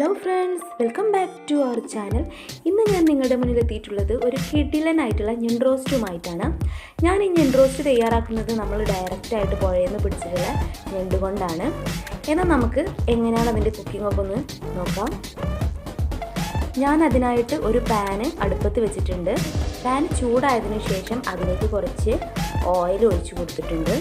Hello friends, welcome back to our channel. ഇന്ന് ഞാൻ നിങ്ങളുടെ മുന്നിലെത്തിയിട്ടുള്ളത് ഒരു കിടിലനായിട്ടുള്ള ഞണ്ട് റോസ്റ്റുമായിട്ടാണ്. ഞാൻ ഈ ഞണ്ട് റോസ്റ്റ് തയ്യാറാക്കുന്നത് നമ്മൾ ഡയറക്റ്റായിട്ട് പുഴയിൽ നിന്ന് പിടിച്ചിട്ടുള്ള ഞണ്ട് കൊണ്ടാണ്. എന്നാൽ നമുക്ക് എങ്ങനെയാണ് അതിൻ്റെ കുക്കിംഗ് ഒക്കെ ഒന്ന് നോക്കാം. ഞാൻ അതിനായിട്ട് ഒരു പാന് അടുപ്പത്ത് വെച്ചിട്ടുണ്ട്. പാൻ ചൂടായതിനു ശേഷം അതിലേക്ക് കുറച്ച് ഓയിൽ ഒഴിച്ചു കൊടുത്തിട്ടുണ്ട്.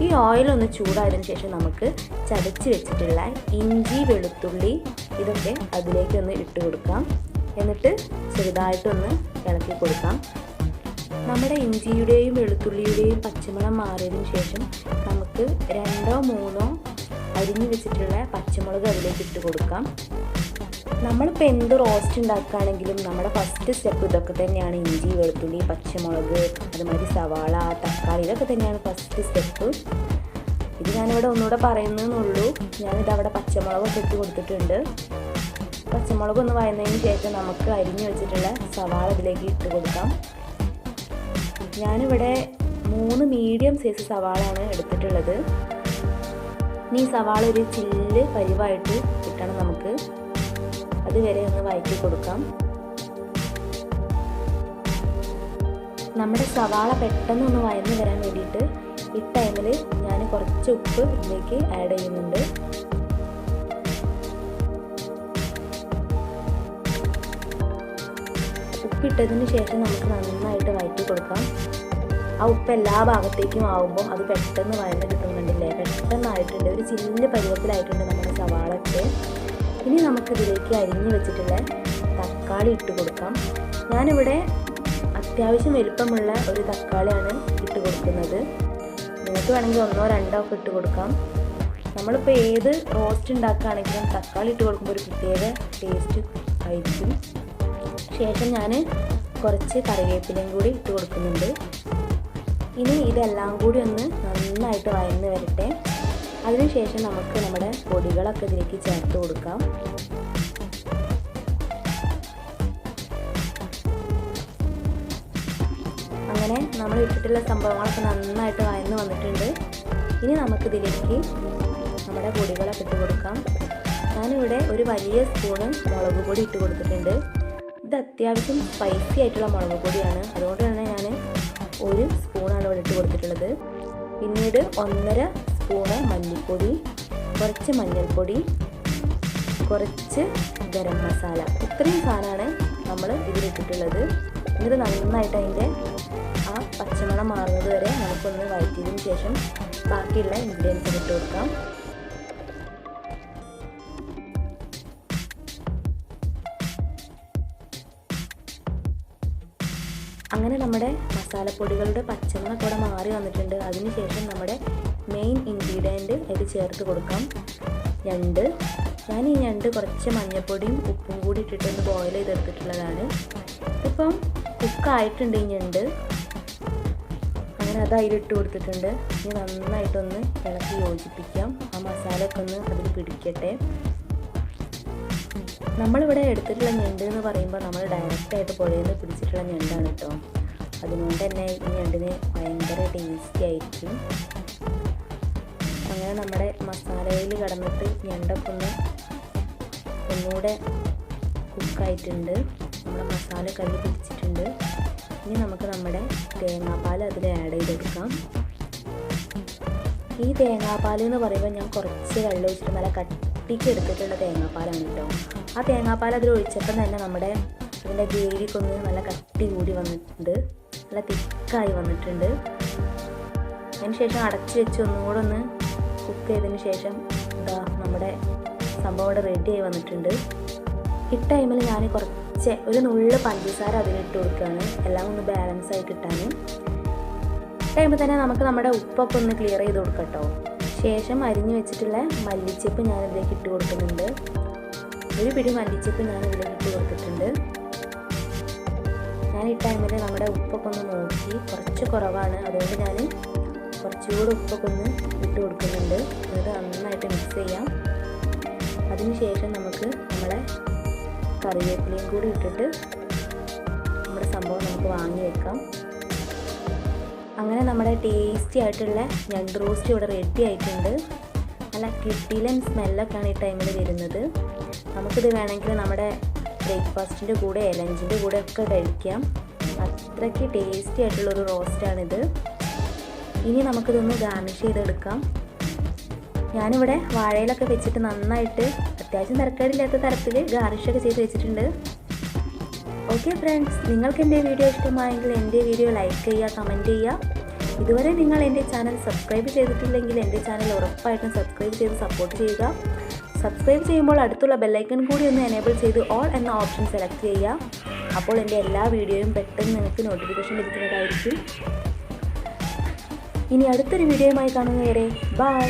ഈ ഓയിൽ ഒന്ന് ചൂടായതിനു ശേഷം നമുക്ക് ചതച്ച് വെച്ചിട്ടുള്ള ഇഞ്ചി, വെളുത്തുള്ളി ഇതൊക്കെ അതിലേക്കൊന്ന് ഇട്ട് കൊടുക്കാം. എന്നിട്ട് ചെറുതായിട്ടൊന്ന് ഇളക്കി കൊടുക്കാം. നമ്മുടെ ഇഞ്ചിയുടെയും വെളുത്തുള്ളിയുടെയും പച്ചമണം മാറിയതിനു ശേഷം നമുക്ക് 2-3 അരിഞ്ഞു വെച്ചിട്ടുള്ള പച്ചമുളക് അതിലേക്ക് ഇട്ട് കൊടുക്കാം. നമ്മളിപ്പോൾ എന്ത് റോസ്റ്റ് ഉണ്ടാക്കുകയാണെങ്കിലും നമ്മുടെ ഫസ്റ്റ് സ്റ്റെപ്പ് ഇതൊക്കെ തന്നെയാണ്. ഇഞ്ചി, വെളുത്തുള്ളി, പച്ചമുളക്, അതുമാതിരി സവാള, തക്കാളി ഇതൊക്കെ തന്നെയാണ് ഫസ്റ്റ് സ്റ്റെപ്പ്. ഇത് ഞാനിവിടെ ഒന്നുകൂടെ പറയുന്നതെന്നുള്ളൂ. ഞാനിതവിടെ പച്ചമുളകൊക്കെ ഇട്ട് കൊടുത്തിട്ടുണ്ട്. പച്ചമുളക് ഒന്ന് വഴന്നതിന് ശേഷം നമുക്ക് അരിഞ്ഞു വെച്ചിട്ടുള്ള സവാള ഇതിലേക്ക് ഇട്ട് കൊടുക്കാം. ഞാനിവിടെ 3 മീഡിയം സൈസ് സവാളയാണ് എടുത്തിട്ടുള്ളത്. ഇനി സവാള ഒരു ചില്ല് പരിവായിട്ട് കിട്ടണം നമുക്ക്. അതുവരെ ഒന്ന് വഴറ്റി കൊടുക്കാം. നമ്മുടെ സവാള പെട്ടെന്നൊന്ന് വഴന്ന് വരാൻ വേണ്ടിയിട്ട് ഈ ടൈമിൽ ഞാൻ കുറച്ച് ഉപ്പ് ഇതിലേക്ക് ആഡ് ചെയ്യുന്നുണ്ട്. ഉപ്പിട്ടതിന് ശേഷം നമുക്ക് നന്നായിട്ട് വഴറ്റി കൊടുക്കാം. ആ ഉപ്പ് എല്ലാ ഭാഗത്തേക്കും ആവുമ്പോൾ അത് പെട്ടെന്ന് വഴന്ന് കിട്ടുന്നുണ്ടല്ലേ. പെട്ടെന്നായിട്ടുണ്ട്, ഒരു ചില്ല് പരുവത്തിലായിട്ടുണ്ട് നമ്മുടെ സവാളൊക്കെ. ഇനി നമുക്കിതിലേക്ക് അരിഞ്ഞു വെച്ചിട്ടുള്ള തക്കാളി ഇട്ട് കൊടുക്കാം. ഞാനിവിടെ അത്യാവശ്യം വലുപ്പമുള്ള ഒരു തക്കാളിയാണ് ഇട്ട് കൊടുക്കുന്നത്. നിങ്ങൾക്ക് വേണമെങ്കിൽ 1-2 ഒക്കെ ഇട്ട് കൊടുക്കാം. നമ്മളിപ്പോൾ ഏത് റോസ്റ്റ് ഉണ്ടാക്കുകയാണെങ്കിലും തക്കാളി ഇട്ട് കൊടുക്കുമ്പോൾ ഒരു പ്രത്യേക ടേസ്റ്റ് ആയിരിക്കും. ശേഷം ഞാൻ കുറച്ച് കറിവേപ്പിലയും കൂടി ഇട്ട് കൊടുക്കുന്നുണ്ട്. ഇനി ഇതെല്ലാം കൂടി ഒന്ന് നന്നായിട്ട് വഴന്ന് വരട്ടെ. അതിനുശേഷം നമുക്ക് നമ്മുടെ പൊടികളൊക്കെ ഇതിലേക്ക് ചേർത്ത് കൊടുക്കാം. അങ്ങനെ നമ്മൾ ഇട്ടിട്ടുള്ള സംഭവങ്ങളൊക്കെ നന്നായിട്ട് വഴന്ന് വന്നിട്ടുണ്ട്. ഇനി നമുക്കിതിലേക്ക് നമ്മുടെ പൊടികളൊക്കെ ഇട്ട് കൊടുക്കാം. ഞാനിവിടെ ഒരു വലിയ സ്പൂണ് മുളക് പൊടി ഇട്ട് കൊടുത്തിട്ടുണ്ട്. ഇത് അത്യാവശ്യം സ്പൈസി ആയിട്ടുള്ള മുളക് പൊടിയാണ്. അതുകൊണ്ട് തന്നെ ഞാൻ 1 സ്പൂണാണ് ഇവിടെ ഇട്ട് കൊടുത്തിട്ടുള്ളത്. പിന്നീട് 1.5 സ്പൂണ് മല്ലിപ്പൊടി, കുറച്ച് മഞ്ഞൾപ്പൊടി, കുറച്ച് ഗരം മസാല, ഇത്രയും സാധനമാണ് നമ്മൾ ഇതിലിട്ടിട്ടുള്ളത്. എന്നിട്ട് നന്നായിട്ട് അതിൻ്റെ ആ പച്ചമണം മാറുന്നത് വരെ നമുക്കൊന്ന് വഴറ്റിയതിന് ശേഷം ബാക്കിയുള്ള ഇൻഗ്രീഡിയൻസ് ഇട്ട് കൊടുക്കാം. അങ്ങനെ നമ്മുടെ മസാലപ്പൊടികളുടെ പച്ചമണം കൂടെ മാറി വന്നിട്ടുണ്ട്. അതിനുശേഷം നമ്മുടെ മെയിൻ ഇൻഗ്രീഡിയൻറ്റ് ഇത് ചേർത്ത് കൊടുക്കാം. ഞണ്ട്. ഞാൻ ഈ ഞണ്ട് കുറച്ച് മഞ്ഞൾപ്പൊടിയും ഉപ്പും കൂടി ഇട്ടിട്ടൊന്ന് ബോയിൽ ചെയ്തെടുത്തിട്ടുള്ളതാണ്. ഇപ്പം കുക്കായിട്ടുണ്ട് ഈ ഞണ്ട്. അങ്ങനെ അത് അതിലിട്ട് കൊടുത്തിട്ടുണ്ട്. ഇനി നന്നായിട്ടൊന്ന് ഇളക്കി യോജിപ്പിക്കാം. ആ മസാലയൊക്കെ ഒന്ന് അതിൽ പിടിക്കട്ടെ. നമ്മളിവിടെ എടുത്തിട്ടുള്ള ഞണ്ട് എന്ന് പറയുമ്പോൾ നമ്മൾ ഡയറക്റ്റായിട്ട് പുഴയിൽ നിന്ന് പിടിച്ചിട്ടുള്ള ഞണ്ടാണ് കേട്ടോ. അതുകൊണ്ട് തന്നെ ഈ ഞണ്ടിന് ഭയങ്കര ടേസ്റ്റി ആയിരിക്കും. അങ്ങനെ നമ്മുടെ മസാലയിൽ കിടന്നിട്ട് ഞണ്ടൊക്കെ ഒന്നുകൂടെ കുക്കായിട്ടുണ്ട്. നമ്മുടെ മസാല കല്ല് പിടിച്ചിട്ടുണ്ട്. ഇനി നമുക്ക് നമ്മുടെ തേങ്ങാപ്പാൽ അതിൽ ആഡ് ചെയ്തെടുക്കാം. ഈ തേങ്ങാപ്പാൽ എന്ന് പറയുമ്പോൾ ഞാൻ കുറച്ച് വെള്ളം ഒഴിച്ചിട്ട് നല്ല കട്ടിക്ക് എടുത്തിട്ടുള്ള തേങ്ങാപ്പാലാണ് കേട്ടോ. ആ തേങ്ങാപ്പാൽ അതിൽ ഒഴിച്ചപ്പോൾ തന്നെ നമ്മുടെ അതിൻ്റെ ഗ്രേവിക്കൊന്ന് നല്ല കട്ടി കൂടി വന്നിട്ടുണ്ട്, നല്ല തിക്കായി വന്നിട്ടുണ്ട്. അതിന് ശേഷം അടച്ച് വെച്ച് ഒന്നുകൂടെ ഒന്ന് കുക്ക് ചെയ്തതിന് ശേഷം ഇതാ നമ്മുടെ സംഭവം ഇവിടെ റെഡിയായി വന്നിട്ടുണ്ട്. ഈ ടൈമിൽ ഞാൻ കുറച്ച് ഒരു നുള്ള് പഞ്ചസാര അതിലിട്ട് കൊടുക്കുകയാണ്, എല്ലാം ഒന്ന് ബാലൻസ് ആയി കിട്ടാൻ. ടൈമിൽ തന്നെ നമുക്ക് നമ്മുടെ ഉപ്പൊക്കെ ഒന്ന് ക്ലിയർ ചെയ്ത് കൊടുക്കാം കേട്ടോ. ശേഷം അരിഞ്ഞു വെച്ചിട്ടുള്ള മല്ലിച്ചപ്പ് ഞാൻ ഇതിലേക്ക് ഇട്ട് കൊടുക്കുന്നുണ്ട്. ഒരു പിടി മല്ലിച്ചപ്പ് ഞാൻ ഇതിലേക്ക് ഇട്ട് കൊടുത്തിട്ടുണ്ട്. ഞാൻ ഈ ടൈമിൽ നമ്മുടെ ഉപ്പൊക്കെ ഒന്ന് നോക്കി കുറച്ച് കുറവാണ്, അതുകൊണ്ട് ഞാൻ കുറച്ചുകൂടി ഉപ്പൊക്കെ ഒന്ന് ഇട്ട് കൊടുക്കുന്നുണ്ട്. അത് നന്നായിട്ട് മിക്സ് ചെയ്യാം. അതിനുശേഷം നമുക്ക് നമ്മളെ കറിവേപ്പിലയും കൂടി ഇട്ടിട്ട് നമ്മുടെ സംഭവം നമുക്ക് വാങ്ങി വെക്കാം. അങ്ങനെ നമ്മുടെ ടേസ്റ്റി ആയിട്ടുള്ള ഞണ്ട് റോസ്റ്റ് ഇവിടെ റെഡി ആയിട്ടുണ്ട്. നല്ല കിടിലൻ സ്മെല്ലൊക്കെയാണ് ഈ ടൈമിൽ വരുന്നത്. നമുക്കിത് വേണമെങ്കിൽ നമ്മുടെ ബ്രേക്ക്ഫാസ്റ്റിൻ്റെ കൂടെ ലഞ്ചിൻ്റെ കൂടെ ഒക്കെ കഴിക്കാം. അത്രയ്ക്ക് ടേസ്റ്റി ആയിട്ടുള്ളൊരു റോസ്റ്റാണിത്. ഇനി നമുക്കിതൊന്ന് ഗാർണിഷ് ചെയ്തെടുക്കാം. ഞാനിവിടെ വാഴയിലൊക്കെ വെച്ചിട്ട് നന്നായിട്ട് അത്യാവശ്യം തരക്കേടില്ലാത്ത തരത്തിൽ ഗാർണിഷൊക്കെ ചെയ്ത് വെച്ചിട്ടുണ്ട്. ഓക്കെ ഫ്രണ്ട്സ്, നിങ്ങൾക്ക് എൻ്റെ വീഡിയോ ഇഷ്ടമായെങ്കിൽ എൻ്റെ വീഡിയോ ലൈക്ക് ചെയ്യുക, കമൻറ്റ് ചെയ്യുക. ഇതുവരെ നിങ്ങൾ എൻ്റെ ചാനൽ സബ്സ്ക്രൈബ് ചെയ്തിട്ടില്ലെങ്കിൽ എൻ്റെ ചാനൽ ഉറപ്പായിട്ടും സബ്സ്ക്രൈബ് ചെയ്ത് സപ്പോർട്ട് ചെയ്യുക. സബ്സ്ക്രൈബ് ചെയ്യുമ്പോൾ അടുത്തുള്ള ബെല്ലൈക്കൺ കൂടി ഒന്ന് എനേബിൾ ചെയ്ത് ഓൾ എന്ന ഓപ്ഷൻ സെലക്ട് ചെയ്യുക. അപ്പോൾ എൻ്റെ എല്ലാ വീഡിയോയും പെട്ടെന്ന് നിങ്ങൾക്ക് നോട്ടിഫിക്കേഷൻ ലഭിക്കുന്നതായിരിക്കും. ഇനി അടുത്തൊരു വീഡിയോയുമായി കാണുന്നവരെ ബൈ.